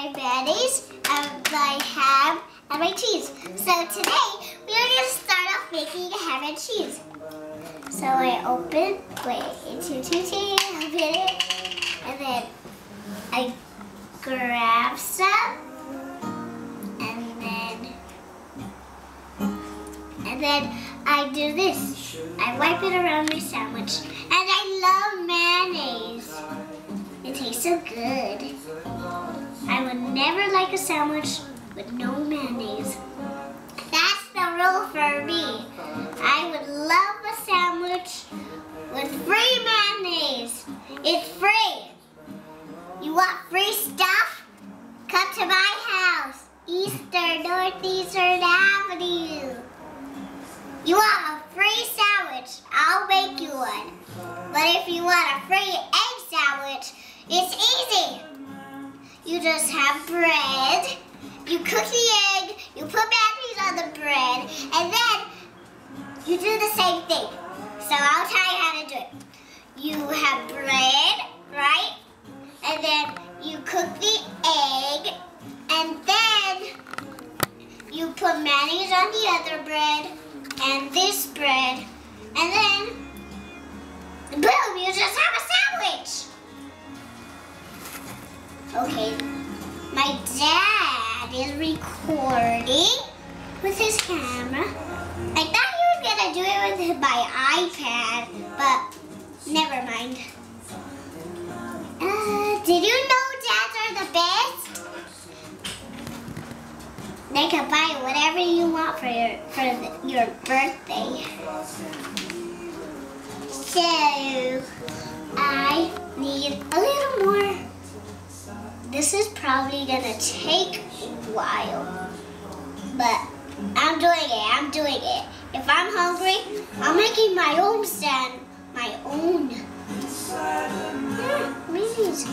my mayonnaise, and my ham, and my cheese. So today, we are going to start off making ham and cheese. So I open it, and then I grab some, and then I do this. I wipe it around my sandwich, and I love mayonnaise. It tastes so good. I would never like a sandwich with no mayonnaise. That's the rule for me. I would love a sandwich with free mayonnaise. It's free. You want free stuff? Come to my house, Eastern Northeastern Avenue. You want a free sandwich? I'll make you one. But if you want a free egg sandwich, it's easy. You just have bread, you cook the egg, you put mayonnaise on the bread, and then you do the same thing. So I'll tell you how to do it. You have bread, right? And then you cook the egg, and then you put mayonnaise on the other bread, and this bread, and then, boom, you just have a sandwich. Okay, my dad is recording with his camera. I thought he was gonna do it with my iPad, but never mind. Did you know dads are the best? They can buy whatever you want for your birthday. So I need a little more. This is probably gonna take a while, but I'm doing it. If I'm hungry, I'm making my own mayonnaise.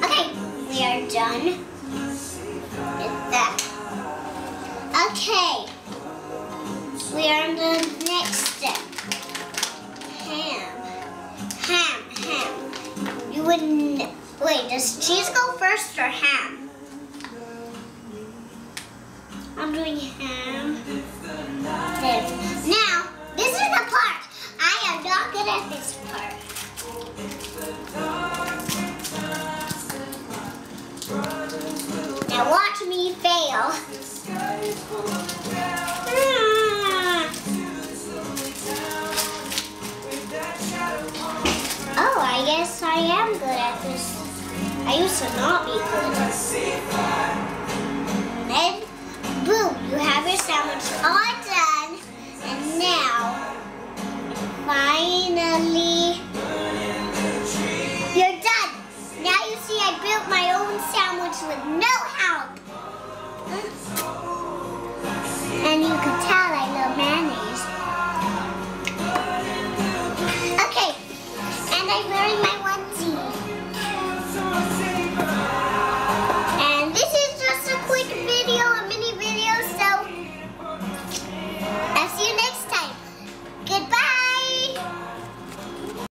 Okay, we are done with that. Okay, we are on the next step. Ham. You wouldn't, wait, does cheese go first or ham? I'm doing ham. There. Now, this is the part. I am not good at this part. Now watch me fail. Oh, I guess I am good at this. I used to not be good. Then, boom, you have your sandwich all done. And now, finally, you're done. Now you see I built my own sandwich with no help. And you can tell I love mayonnaise. Okay, and I'm wearing my